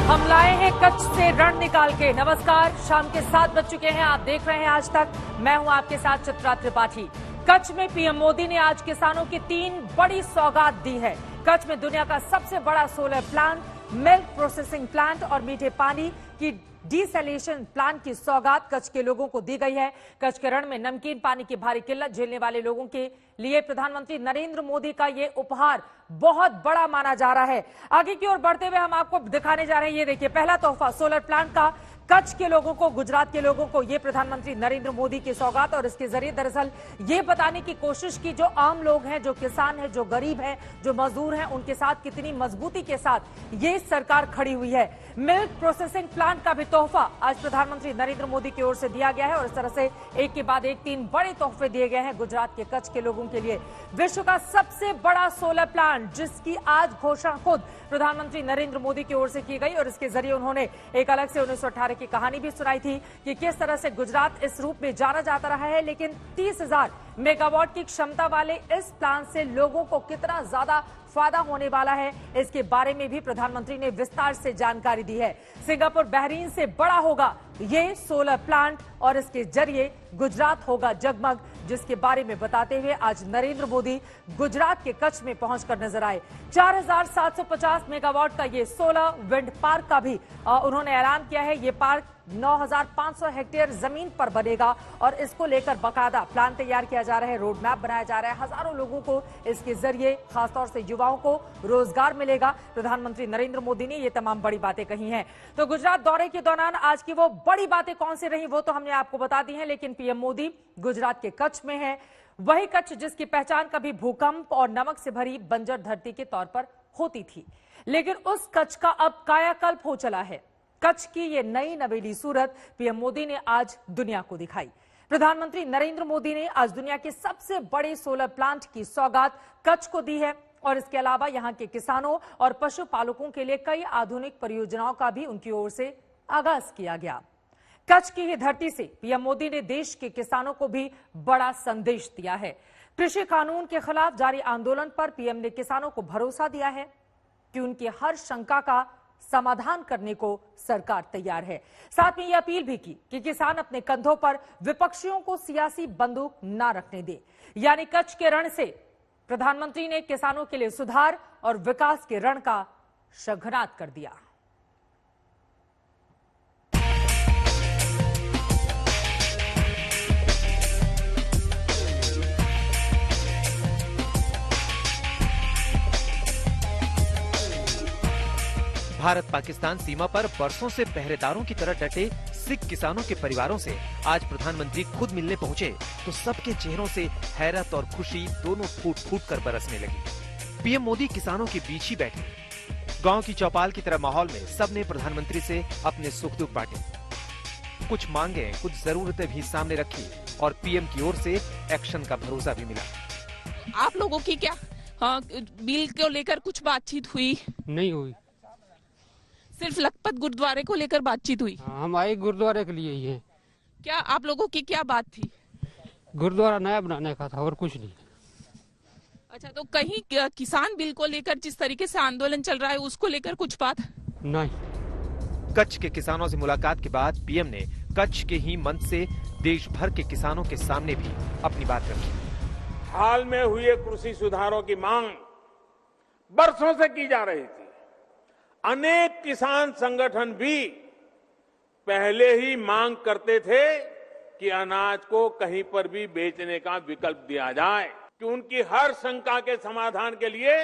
हम लाए हैं कच्छ से रण निकाल के। नमस्कार, शाम के 7 बज चुके हैं। आप देख रहे हैं आज तक। मैं हूं आपके साथ चित्रा त्रिपाठी। कच्छ में पीएम मोदी ने आज किसानों की 3 बड़ी सौगात दी है। कच्छ में दुनिया का सबसे बड़ा solar plant, milk processing plant और मीठे पानी की डिसैलिनेशन प्लांट की सौगात कच्छ के लोगों को दी गई है। कच्छ के रण में नमकीन पानी की भारी किल्लत झेलने वाले लोगों के लिए प्रधानमंत्री नरेंद्र मोदी का ये उपहार बहुत बड़ा माना जा रहा है। आगे की ओर बढ़ते हुए हम आपको दिखाने जा रहे हैं। ये देखिए, पहला तोहफा सोलर प्लांट का कच्छ के लोगों को, गुजरात के लोगों को, ये प्रधानमंत्री नरेंद्र मोदी की सौगात। और इसके जरिए दरअसल ये बताने की कोशिश की जो आम लोग हैं, जो किसान हैं, जो गरीब हैं, जो मजदूर हैं, उनके साथ कितनी मजबूती के साथ ये सरकार खड़ी हुई है। मिल्क प्रोसेसिंग प्लांट का भी तोहफा आज प्रधानमंत्री नरेंद्र मोदी की ओर से दिया गया है और इस तरह से एक के बाद एक 3 बड़े तोहफे दिए गए हैं गुजरात के कच्छ के लोगों के लिए। विश्व का सबसे बड़ा सोलर प्लांट, जिसकी आज घोषणा खुद प्रधानमंत्री नरेंद्र मोदी की ओर से की गई और इसके जरिए उन्होंने एक अलग से 1918 की कहानी भी सुनाई थी कि किस तरह से गुजरात इस रूप में जाना जाता रहा है। लेकिन 30,000 मेगावाट की क्षमता वाले इस प्लांट से लोगों को कितना ज्यादा फायदा होने वाला है, इसके बारे में भी प्रधानमंत्री ने विस्तार से जानकारी दी है। सिंगापुर, बहरीन से बड़ा होगा ये सोलर प्लांट और इसके जरिए गुजरात होगा जगमग, जिसके बारे में बताते हुए आज नरेंद्र मोदी गुजरात के कच्छ में पहुंचकर नजर आए। 4,750 मेगावाट का ये सोलर विंड पार्क का भी उन्होंने ऐलान किया है। ये पार्क 9,500 हेक्टेयर जमीन पर बनेगा और इसको लेकर बाकायदा प्लान तैयार किया जा रहा है, रोड मैप बनाया जा रहा है। हजारों लोगों को इसके जरिए, खासतौर से युवाओं को रोजगार मिलेगा। प्रधानमंत्री नरेंद्र मोदी ने ये तमाम बड़ी बातें कही हैं। तो गुजरात दौरे के दौरान आज की वो बड़ी बातें कौन सी रही वो तो हमने आपको बता दी है, लेकिन पीएम मोदी गुजरात के कच्छ में है। वही कच्छ जिसकी पहचान कभी भूकंप और नमक से भरी बंजर धरती के तौर पर होती थी, लेकिन उस कच्छ का अब कायाकल्प हो चला है। कच्छ की ये नई नवेली सूरत पीएम मोदी ने आज दुनिया को दिखाई। प्रधानमंत्री नरेंद्र मोदी ने आज दुनिया के सबसे बड़े सोलर प्लांट की सौगात कच्छ को दी है और इसके अलावा यहां के किसानों और पशुपालकों के लिए कई आधुनिक परियोजनाओं का भी उनकी ओर से आगाज किया गया। कच्छ की ये धरती से पीएम मोदी ने देश के किसानों को भी बड़ा संदेश दिया है। कृषि कानून के खिलाफ जारी आंदोलन पर पीएम ने किसानों को भरोसा दिया है कि उनकी हर शंका का समाधान करने को सरकार तैयार है। साथ में यह अपील भी की कि किसान अपने कंधों पर विपक्षियों को सियासी बंदूक न रखने दे। यानी कच्छ के रण से प्रधानमंत्री ने किसानों के लिए सुधार और विकास के रण का शंखनाद कर दिया। भारत पाकिस्तान सीमा पर बरसों से पहरेदारों की तरह डटे सिख किसानों के परिवारों से आज प्रधानमंत्री खुद मिलने पहुंचे तो सबके चेहरों से हैरत और खुशी दोनों फूट फूट कर बरसने लगी। पीएम मोदी किसानों के बीच ही बैठे। गांव की चौपाल की तरह माहौल में सबने प्रधानमंत्री से अपने सुख दुख बांटे, कुछ मांगे, कुछ जरूरतें भी सामने रखी और पीएम की ओर से एक्शन का भरोसा भी मिला। आप लोगों की क्या बिल को लेकर कुछ बातचीत हुई? नहीं हुई, सिर्फ लखपत गुरुद्वारे को लेकर बातचीत हुई। हम आए गुरुद्वारे के लिए ही है। क्या आप लोगों की क्या बात थी? गुरुद्वारा नया बनाने का था और कुछ नहीं। अच्छा, तो कहीं किसान बिल को लेकर जिस तरीके से आंदोलन चल रहा है उसको लेकर कुछ बात नहीं। कच्छ के किसानों से मुलाकात के बाद पीएम ने कच्छ के ही मंच से देश भर के किसानों के सामने भी अपनी बात रखी। हाल में हुए कृषि सुधारों की मांग बरसों से की जा रही थी। अनेक किसान संगठन भी पहले ही मांग करते थे कि अनाज को कहीं पर भी बेचने का विकल्प दिया जाए, कि उनकी हर शंका के समाधान के लिए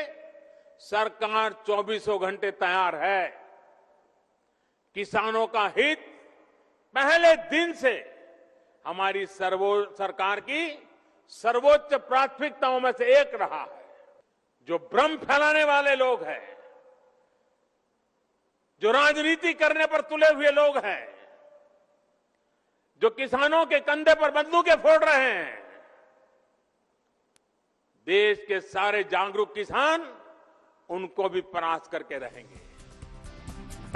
सरकार 24 घंटे तैयार है। किसानों का हित पहले दिन से हमारी सरकार की सर्वोच्च प्राथमिकताओं में से एक रहा है। जो भ्रम फैलाने वाले लोग हैं, जो राजनीति करने पर तुले हुए लोग हैं, जो किसानों के कंधे पर बंदूकें फोड़ रहे हैं, देश के सारे जागरूक किसान उनको भी परास्त करके रहेंगे।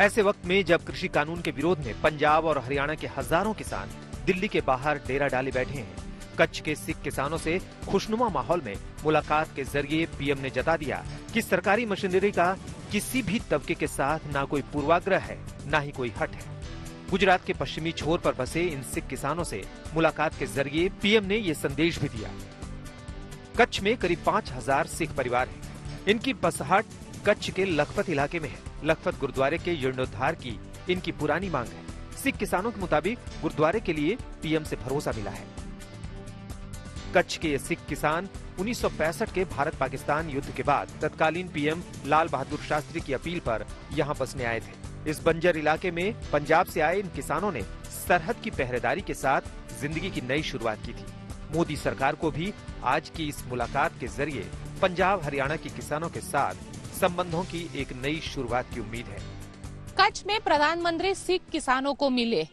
ऐसे वक्त में जब कृषि कानून के विरोध में पंजाब और हरियाणा के हजारों किसान दिल्ली के बाहर डेरा डाले बैठे हैं, कच्छ के सिख किसानों से खुशनुमा माहौल में मुलाकात के जरिए पीएम ने जता दिया कि सरकारी मशीनरी का किसी भी तबके के साथ ना कोई पूर्वाग्रह है, ना ही कोई हट है। गुजरात के पश्चिमी छोर पर बसे इन सिख किसानों से मुलाकात के जरिए पीएम ने ये संदेश भी दिया। कच्छ में करीब 5000 सिख परिवार हैं। इनकी बसहाट कच्छ के लखपत इलाके में है। लखपत गुरुद्वारे के जीर्णोद्धार की इनकी पुरानी मांग है। सिख किसानों के मुताबिक गुरुद्वारे के लिए पीएम से भरोसा मिला है। कच्छ के ये सिख किसान 1965 के भारत पाकिस्तान युद्ध के बाद तत्कालीन पीएम लाल बहादुर शास्त्री की अपील पर यहाँ बसने आए थे। इस बंजर इलाके में पंजाब से आए इन किसानों ने सरहद की पहरेदारी के साथ जिंदगी की नई शुरुआत की थी। मोदी सरकार को भी आज की इस मुलाकात के जरिए पंजाब हरियाणा के किसानों के साथ संबंधों की एक नई शुरुआत की उम्मीद है। कच्छ में प्रधानमंत्री सिख किसानों को मिले,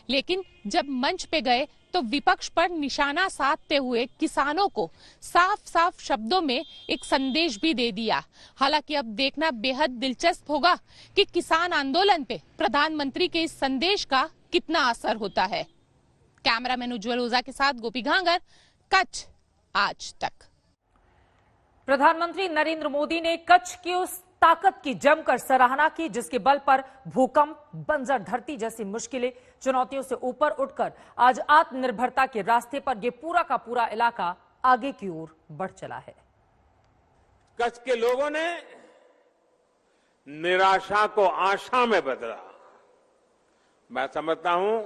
लेकिन जब मंच पे गए तो विपक्ष पर निशाना साधते हुए किसानों को साफ साफ शब्दों में एक संदेश भी दे दिया। हालांकि अब देखना बेहद दिलचस्प होगा कि किसान आंदोलन पे प्रधानमंत्री के इस संदेश का कितना असर होता है। कैमरामैन उज्जवल ओझा के साथ गोपी घांगर, कच्छ आज तक। प्रधानमंत्री नरेंद्र मोदी ने कच्छ की उस ताकत की जमकर सराहना की जिसके बल पर भूकंप, बंजर धरती जैसी मुश्किलें, चुनौतियों से ऊपर उठकर आज आत्मनिर्भरता के रास्ते पर ये पूरा का पूरा इलाका आगे की ओर बढ़ चला है। कच्छ के लोगों ने निराशा को आशा में बदला। मैं समझता हूं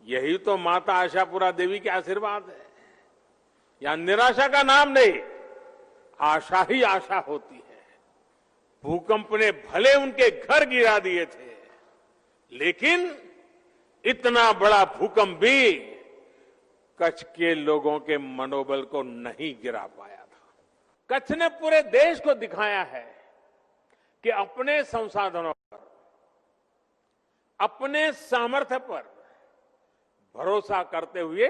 यही तो माता आशापुरा देवी के आशीर्वाद है। यहां निराशा का नाम नहीं, आशा ही आशा होती है। भूकंप ने भले उनके घर गिरा दिए थे, लेकिन इतना बड़ा भूकंप भी कच्छ के लोगों के मनोबल को नहीं गिरा पाया था। कच्छ ने पूरे देश को दिखाया है कि अपने संसाधनों पर, अपने सामर्थ्य पर भरोसा करते हुए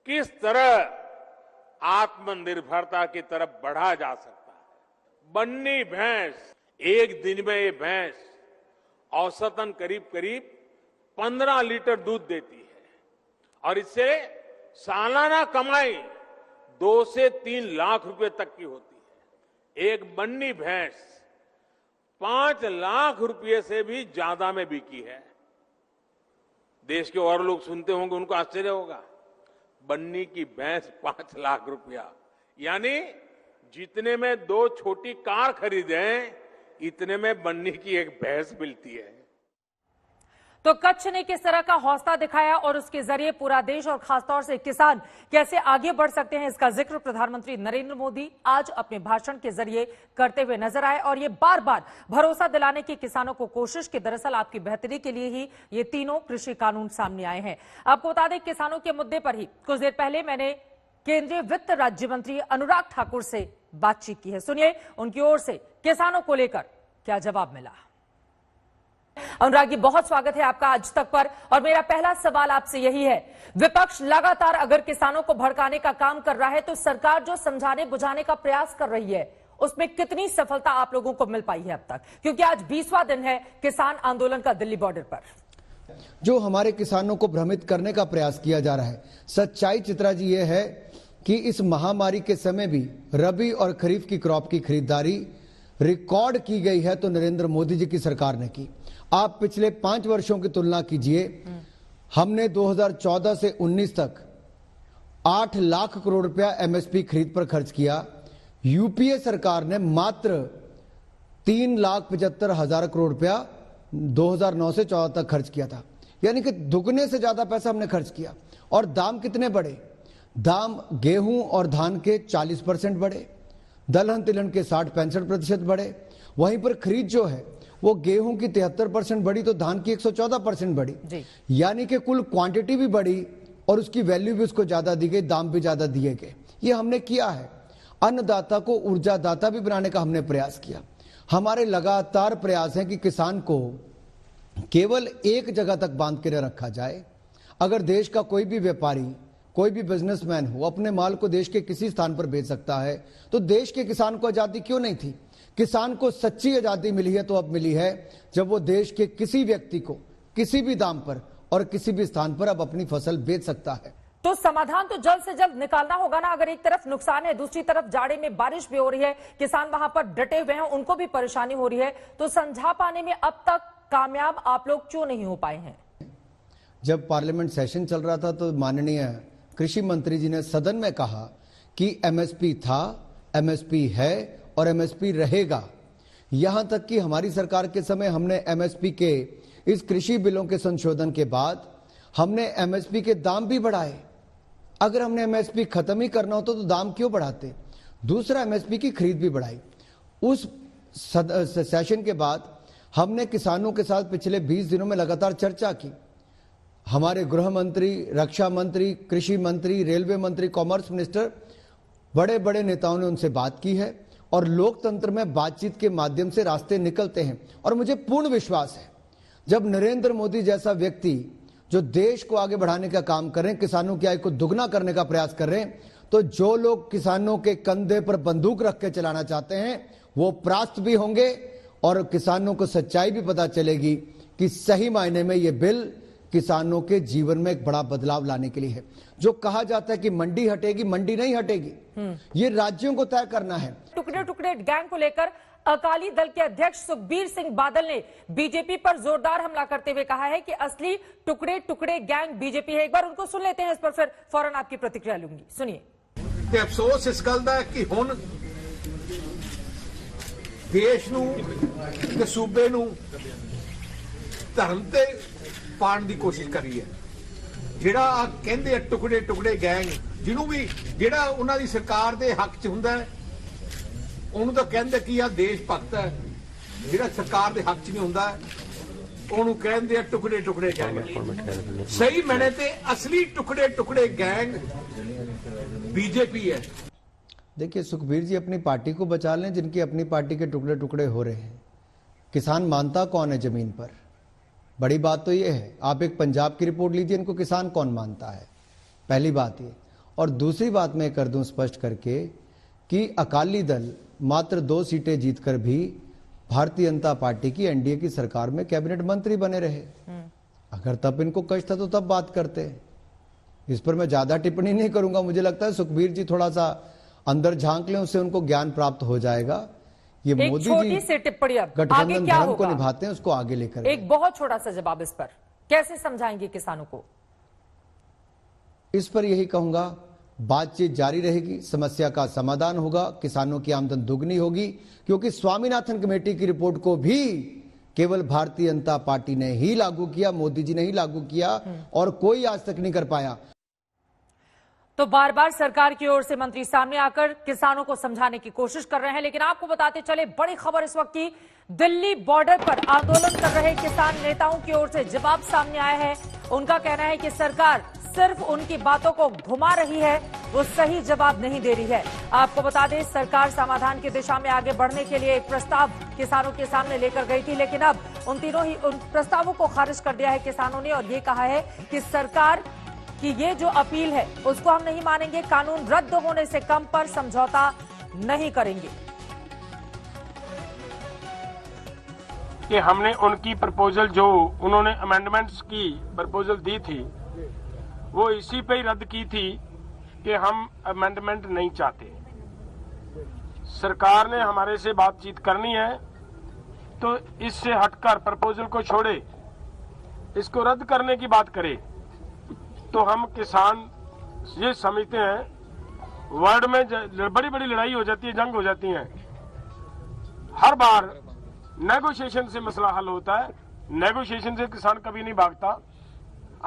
किस तरह आत्मनिर्भरता की तरफ बढ़ा जा सकता है। बन्नी भैंस, एक दिन में ये भैंस औसतन करीब करीब 15 लीटर दूध देती है और इससे सालाना कमाई 2 से 3 लाख रुपए तक की होती है। एक बन्नी भैंस 5 लाख रुपए से भी ज्यादा में बिकी है। देश के और लोग सुनते होंगे, उनको आश्चर्य होगा, बन्नी की भैंस 5 लाख रुपया, यानी जितने में 2 छोटी कार खरीदें इतने में बन्नी की एक भैंस मिलती है। तो कच्छ ने किस तरह का हौसला दिखाया और उसके जरिए पूरा देश और खासतौर से किसान कैसे आगे बढ़ सकते हैं, इसका जिक्र प्रधानमंत्री नरेंद्र मोदी आज अपने भाषण के जरिए करते हुए नजर आए। और ये बार बार भरोसा दिलाने की किसानों को कोशिश कि दरअसल आपकी बेहतरी के लिए ही ये तीनों कृषि कानून सामने आए हैं। आपको बता दें, किसानों के मुद्दे पर ही कुछ देर पहले मैंने केंद्रीय वित्त राज्य मंत्री अनुराग ठाकुर से बातचीत की है। सुनिए उनकी ओर से किसानों को लेकर क्या जवाब मिला। अनुराग जी, बहुत स्वागत है आपका आज तक पर। और मेरा पहला सवाल आपसे यही है, विपक्ष लगातार अगर किसानों को भड़काने का काम कर रहा है तो सरकार जो समझाने बुझाने का प्रयास कर रही है उसमें कितनी सफलता आप लोगों को मिल पाई है अब तक, क्योंकि आज 20वां दिन है किसान आंदोलन का दिल्ली बॉर्डर पर। जो हमारे किसानों को भ्रमित करने का प्रयास किया जा रहा है, सच्चाई चित्रा जी ये है कि इस महामारी के समय भी रबी और खरीफ की क्रॉप की खरीदारी रिकॉर्ड की गई है तो नरेंद्र मोदी जी की सरकार ने की। आप पिछले 5 वर्षों की तुलना कीजिए, हमने 2014 से 19 तक 8 लाख करोड़ रुपया एमएसपी खरीद पर खर्च किया। यूपीए सरकार ने मात्र 3,75,000 करोड़ रुपया 2009 से 14 तक खर्च किया था, यानी कि दुगने से ज्यादा पैसा हमने खर्च किया। और दाम कितने बढ़े? दाम गेहूं और धान के 40% बढ़े, दलहन तिलहन के 60-65% बढ़े। वहीं पर खरीद जो है वो गेहूं की 73% बढ़ी तो धान की 114% बढ़ी, यानी कि कुल क्वांटिटी भी बढ़ी और उसकी वैल्यू भी उसको ज्यादा दी गई, दाम भी ज्यादा दिए गए। ये हमने किया है। अन्नदाता को ऊर्जादाता भी बनाने का हमने प्रयास किया। हमारे लगातार प्रयास है कि किसान को केवल एक जगह तक बांध के न रखा जाए। अगर देश का कोई भी व्यापारी, कोई भी बिजनेसमैन हो अपने माल को देश के किसी स्थान पर बेच सकता है, तो देश के किसान को आजादी क्यों नहीं थी? किसान को सच्ची आजादी मिली है तो अब मिली है जब वो देश के किसी व्यक्ति को किसी भी दाम पर और किसी भी स्थान पर अब अपनी फसल बेच सकता है। तो समाधान तो जल्द से जल्द निकालना होगा ना। अगर एक तरफ नुकसान है, दूसरी तरफ जाड़े में बारिश भी हो रही है, किसान वहां पर डटे हुए हैं, उनको भी परेशानी हो रही है, तो समझा पाने में अब तक कामयाब आप लोग क्यों नहीं हो पाए हैं? जब पार्लियामेंट सेशन चल रहा था तो माननीय कृषि मंत्री जी ने सदन में कहा कि एमएसपी था, एमएसपी है और एमएसपी रहेगा। यहां तक कि हमारी सरकार के समय हमने एमएसपी के इस कृषि बिलों के संशोधन के बाद हमने एमएसपी के दाम भी बढ़ाए। अगर हमने एमएसपी खत्म ही करना होता तो दाम क्यों बढ़ाते? दूसरा, एमएसपी की खरीद भी बढ़ाई। उस सेशन के बाद हमने किसानों के साथ पिछले 20 दिनों में लगातार चर्चा की। हमारे गृह मंत्री, रक्षा मंत्री, कृषि मंत्री, रेलवे मंत्री, कॉमर्स मिनिस्टर, बड़े बड़े नेताओं ने उनसे बात की है और लोकतंत्र में बातचीत के माध्यम से रास्ते निकलते हैं। और मुझे पूर्ण विश्वास है जब नरेंद्र मोदी जैसा व्यक्ति जो देश को आगे बढ़ाने का काम कर रहे हैं, किसानों की आय को दुगना करने का प्रयास कर रहे हैं, तो जो लोग किसानों के कंधे पर बंदूक रख के चलाना चाहते हैं वो परास्त भी होंगे और किसानों को सच्चाई भी पता चलेगी कि सही मायने में ये बिल किसानों के जीवन में एक बड़ा बदलाव लाने के लिए है। जो कहा जाता है कि मंडी हटेगी, मंडी नहीं हटेगी, ये राज्यों को तय करना है। टुकड़े टुकड़े गैंग को लेकर अकाली दल के अध्यक्ष सुखबीर सिंह बादल ने बीजेपी पर जोरदार हमला करते हुए कहा है कि असली टुकड़े टुकड़े गैंग बीजेपी है। एक बार उनको सुन लेते हैं, इस पर फिर फौरन आपकी प्रतिक्रिया लूंगी। सुनिए। ਤੇ ਅਫਸੋਸ ਇਸ ਗੱਲ ਦਾ ਹੈ ਕਿ ਹੁਣ ਦੇਸ਼ ਨੂੰ ਤੇ ਸੂਬੇ ਨੂੰ ਧਰਮ ਤੇ ਪਾਣ ਦੀ ਕੋਸ਼ਿਸ਼ ਕਰੀ ਹੈ। ਜਿਹੜਾ ਆ ਕਹਿੰਦੇ ਆ ਟੁਕੜੇ ਟੁਕੜੇ ਗੈਂਗ, ਜਿਹਨੂੰ ਵੀ ਜਿਹੜਾ ਉਹਨਾਂ ਦੀ ਸਰਕਾਰ ਦੇ ਹੱਕ 'ਚ ਹੁੰਦਾ ਹੈ ਉਹਨੂੰ ਤਾਂ ਕਹਿੰਦੇ ਕਿ ਆ ਦੇਸ਼ ਭਗਤ ਹੈ, ਜਿਹੜਾ ਸਰਕਾਰ ਦੇ ਹੱਕ 'ਚ ਨਹੀਂ ਹੁੰਦਾ ਉਹਨੂੰ ਕਹਿੰਦੇ ਆ ਟੁਕੜੇ ਟੁਕੜੇ ਗੈਂਗ। ਸਹੀ ਮੈਨੇ ਤੇ असली टुकड़े टुकड़े गैंग बीजेपी है। देखिए, सुखबीर जी अपनी पार्टी को बचा लें, जिनकी अपनी पार्टी के टुकड़े टुकड़े हो रहे हैं। किसान मानता कौन है जमीन पर? बड़ी बात तो ये है। आप एक पंजाब की रिपोर्ट लीजिए, इनको किसान कौन मानता है? पहली बात ये। और दूसरी बात मैं कर दूं स्पष्ट करके कि अकाली दल मात्र 2 सीटें जीतकर भी भारतीय जनता पार्टी की एनडीए की सरकार में कैबिनेट मंत्री बने रहे। अगर तब इनको कष्ट था तो तब बात करते। इस पर मैं ज्यादा टिप्पणी नहीं करूंगा। मुझे लगता है सुखबीर जी थोड़ा सा अंदर झांक लें, उससे उनको ज्ञान प्राप्त हो जाएगा। ये मोदी जी से टिप्पणी अब गठबंधन धर्म को निभाते हैं, उसको आगे लेकर एक बहुत छोटा सा जवाब इस पर कैसे समझाएंगे किसानों को? इस पर यही कहूंगा, बातचीत जारी रहेगी, समस्या का समाधान होगा, किसानों की आमदन दुगनी होगी, क्योंकि स्वामीनाथन कमेटी की रिपोर्ट को भी केवल भारतीय जनता पार्टी ने ही लागू किया, मोदी जी ने ही लागू किया और कोई आज तक नहीं कर पाया। तो बार बार सरकार की ओर से मंत्री सामने आकर किसानों को समझाने की कोशिश कर रहे हैं, लेकिन आपको बताते चले बड़ी खबर इस वक्त की, दिल्ली बॉर्डर पर आंदोलन कर रहे किसान नेताओं की ओर से जवाब सामने आया है। उनका कहना है कि सरकार सिर्फ उनकी बातों को घुमा रही है, वो सही जवाब नहीं दे रही है। आपको बता दें, सरकार समाधान की दिशा में आगे बढ़ने के लिए एक प्रस्ताव किसानों के सामने लेकर गई थी, लेकिन अब उन प्रस्तावों को खारिज कर दिया है किसानों ने और ये कहा है कि सरकार कि ये जो अपील है उसको हम नहीं मानेंगे, कानून रद्द होने से कम पर समझौता नहीं करेंगे। कि हमने उनकी प्रपोजल, जो उन्होंने अमेंडमेंट्स की प्रपोजल दी थी, वो इसी पे ही रद्द की थी कि हम अमेंडमेंट नहीं चाहते। सरकार ने हमारे से बातचीत करनी है तो इससे हटकर प्रपोजल को छोड़े, इसको रद्द करने की बात करे, तो हम किसान ये समझते हैं वर्ल्ड में बड़ी बड़ी लड़ाई हो जाती है, जंग हो जाती है, हर बार नेगोशिएशन से मसला हल होता है। नेगोशिएशन से किसान कभी नहीं भागता।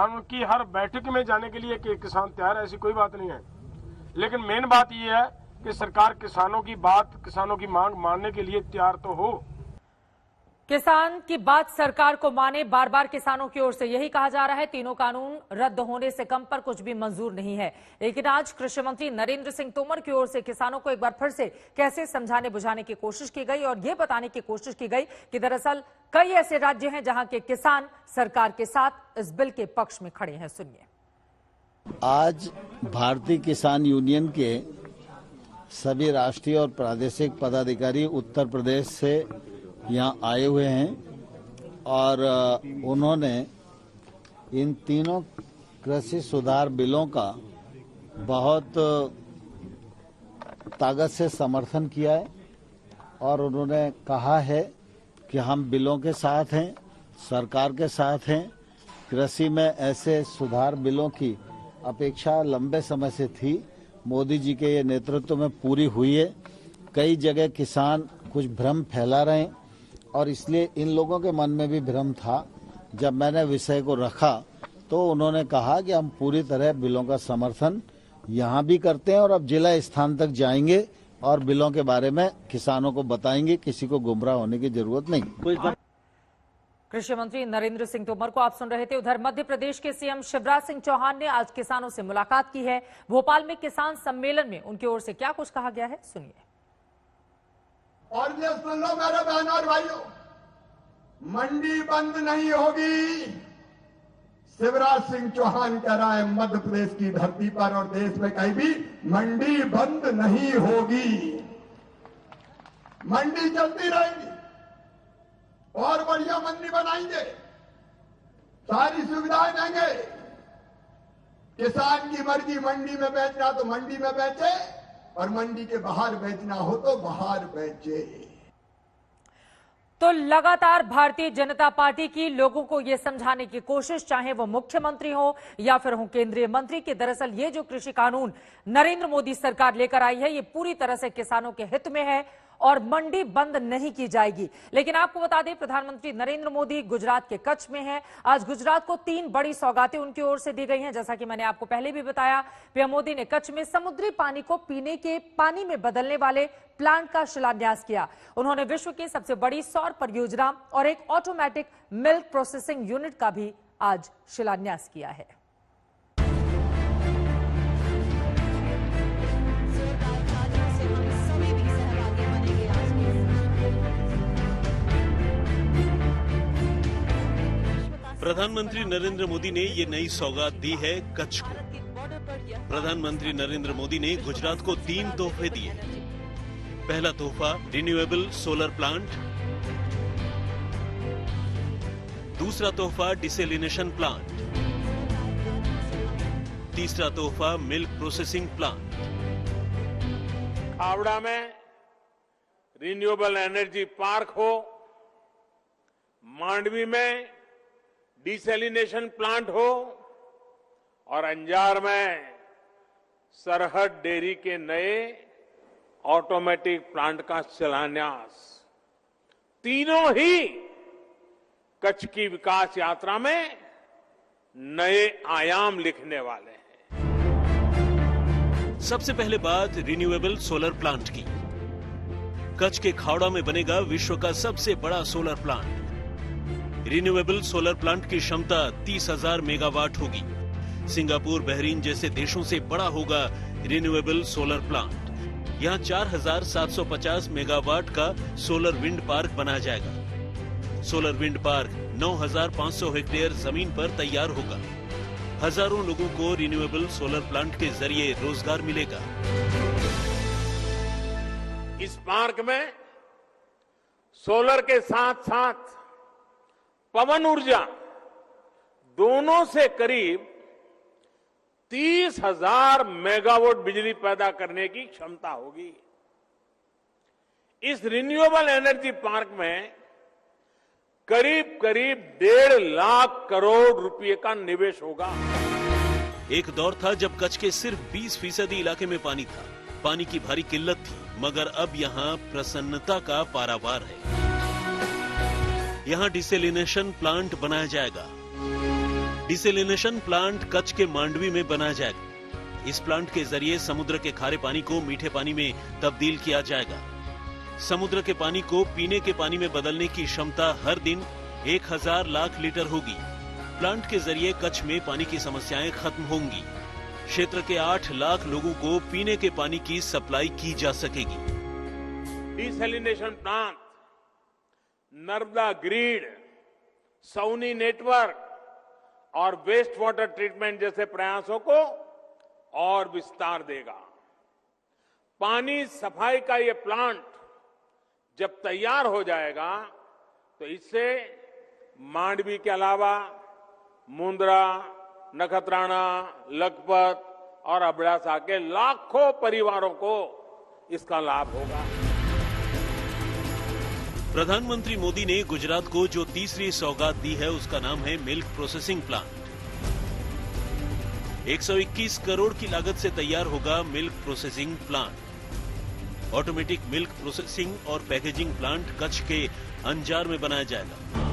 उनकी हर बैठक में जाने के लिए कि किसान तैयार है, ऐसी कोई बात नहीं है। लेकिन मेन बात यह है कि सरकार किसानों की बात, किसानों की मांग मानने के लिए तैयार तो हो। किसान की बात सरकार को माने, बार बार किसानों की ओर से यही कहा जा रहा है। तीनों कानून रद्द होने से कम पर कुछ भी मंजूर नहीं है। लेकिन आज कृषि मंत्री नरेंद्र सिंह तोमर की ओर से किसानों को एक बार फिर से कैसे समझाने बुझाने की कोशिश की गई और ये बताने की कोशिश की गई कि दरअसल कई ऐसे राज्य हैं जहां के किसान सरकार के साथ इस बिल के पक्ष में खड़े हैं। सुनिए। आज भारतीय किसान यूनियन के सभी राष्ट्रीय और प्रादेशिक पदाधिकारी उत्तर प्रदेश से यहाँ आए हुए हैं और उन्होंने इन तीनों कृषि सुधार बिलों का बहुत ताकत से समर्थन किया है और उन्होंने कहा है कि हम बिलों के साथ हैं, सरकार के साथ हैं। कृषि में ऐसे सुधार बिलों की अपेक्षा लंबे समय से थी, मोदी जी के ये नेतृत्व में पूरी हुई है। कई जगह किसान कुछ भ्रम फैला रहे हैं और इसलिए इन लोगों के मन में भी भ्रम था। जब मैंने विषय को रखा तो उन्होंने कहा कि हम पूरी तरह बिलों का समर्थन यहाँ भी करते हैं और अब जिला स्थान तक जाएंगे और बिलों के बारे में किसानों को बताएंगे। किसी को गुमराह होने की जरूरत नहीं। कृषि मंत्री नरेंद्र सिंह तोमर को आप सुन रहे थे। उधर मध्य प्रदेश के सीएम शिवराज सिंह चौहान ने आज किसानों से मुलाकात की है। भोपाल में किसान सम्मेलन में उनकी ओर से क्या कुछ कहा गया है, सुनिए। और ये सुन लो मेरे बहनों और भाइयों, मंडी बंद नहीं होगी। शिवराज सिंह चौहान कह रहा है मध्य प्रदेश की धरती पर और देश में कहीं भी मंडी बंद नहीं होगी। मंडी चलती रहेगी और बढ़िया मंडी बनाएंगे, सारी सुविधाएं देंगे। किसान की मर्जी, मंडी में बेचना तो मंडी में बेचे और मंडी के बाहर बेचना हो तो बाहर बेचे। तो लगातार भारतीय जनता पार्टी की लोगों को यह समझाने की कोशिश, चाहे वो मुख्यमंत्री हो या फिर हो केंद्रीय मंत्री, कि दरअसल ये जो कृषि कानून नरेंद्र मोदी सरकार लेकर आई है ये पूरी तरह से किसानों के हित में है और मंडी बंद नहीं की जाएगी। लेकिन आपको बता दें, प्रधानमंत्री नरेंद्र मोदी गुजरात के कच्छ में हैं। आज गुजरात को 3 बड़ी सौगातें उनकी ओर से दी गई हैं। जैसा कि मैंने आपको पहले भी बताया, पीएम मोदी ने कच्छ में समुद्री पानी को पीने के पानी में बदलने वाले प्लांट का शिलान्यास किया। उन्होंने विश्व की सबसे बड़ी सौर परियोजना और एक ऑटोमेटिक मिल्क प्रोसेसिंग यूनिट का भी आज शिलान्यास किया है। प्रधानमंत्री नरेंद्र मोदी ने ये नई सौगात दी है कच्छ को। प्रधानमंत्री नरेंद्र मोदी ने गुजरात को 3 तोहफे दिए। पहला तोहफा रिन्यूएबल सोलर प्लांट, दूसरा तोहफा डिसेलिनेशन प्लांट, तीसरा तोहफा मिल्क प्रोसेसिंग प्लांट। खावड़ा में रिन्यूएबल एनर्जी पार्क हो, मांडवी में डिसेलिनेशन प्लांट हो और अंजार में सरहद डेयरी के नए ऑटोमेटिक प्लांट का शिलान्यास, तीनों ही कच्छ की विकास यात्रा में नए आयाम लिखने वाले हैं। सबसे पहले बात रिन्यूएबल सोलर प्लांट की। कच्छ के खावड़ा में बनेगा विश्व का सबसे बड़ा solar plant. Renewable solar plant की क्षमता 30,000 मेगावाट होगी। सिंगापुर, बहरीन जैसे देशों से बड़ा होगा रिन्यूएबल सोलर प्लांट। यहाँ 4,750 मेगावाट का सोलर विंड पार्क बनाया जाएगा। सोलर विंड पार्क 9,500 हेक्टेयर जमीन पर तैयार होगा। हजारों लोगों को रिन्यूएबल सोलर प्लांट के जरिए रोजगार मिलेगा। इस पार्क में सोलर के साथ साथ पवन ऊर्जा दोनों से करीब 30,000 मेगावाट बिजली पैदा करने की क्षमता होगी। इस रिन्यूएबल एनर्जी पार्क में करीब 1.5 लाख करोड़ रुपए का निवेश होगा। एक दौर था जब कच्छ के सिर्फ 20% इलाके में पानी था। पानी की भारी किल्लत थी, मगर अब यहाँ प्रसन्नता का पारावार है। यहाँ डिसेलिनेशन प्लांट बनाया जाएगा। डिसेलिनेशन प्लांट कच्छ के मांडवी में बनाया जाएगा। इस प्लांट के जरिए समुद्र के खारे पानी को मीठे पानी में तब्दील किया जाएगा। समुद्र के पानी को पीने के पानी में बदलने की क्षमता हर दिन 1,000 लाख लीटर होगी। प्लांट के जरिए कच्छ में पानी की समस्याएं खत्म होंगी। क्षेत्र के 8 लाख लोगों को पीने के पानी की सप्लाई की जा सकेगी। Desalination plant Narmada grid, SAUNI network और वेस्ट वाटर ट्रीटमेंट जैसे प्रयासों को और विस्तार देगा। पानी सफाई का ये प्लांट जब तैयार हो जाएगा तो इससे मांडवी के अलावा मुंद्रा, नखत्राना, लखपत और अबड़ासा के लाखों परिवारों को इसका लाभ होगा। प्रधानमंत्री मोदी ने गुजरात को जो तीसरी सौगात दी है उसका नाम है मिल्क प्रोसेसिंग प्लांट। 121 करोड़ की लागत से तैयार होगा milk processing plant. Automatic milk processing और पैकेजिंग प्लांट कच्छ के अंजार में बनाया जाएगा।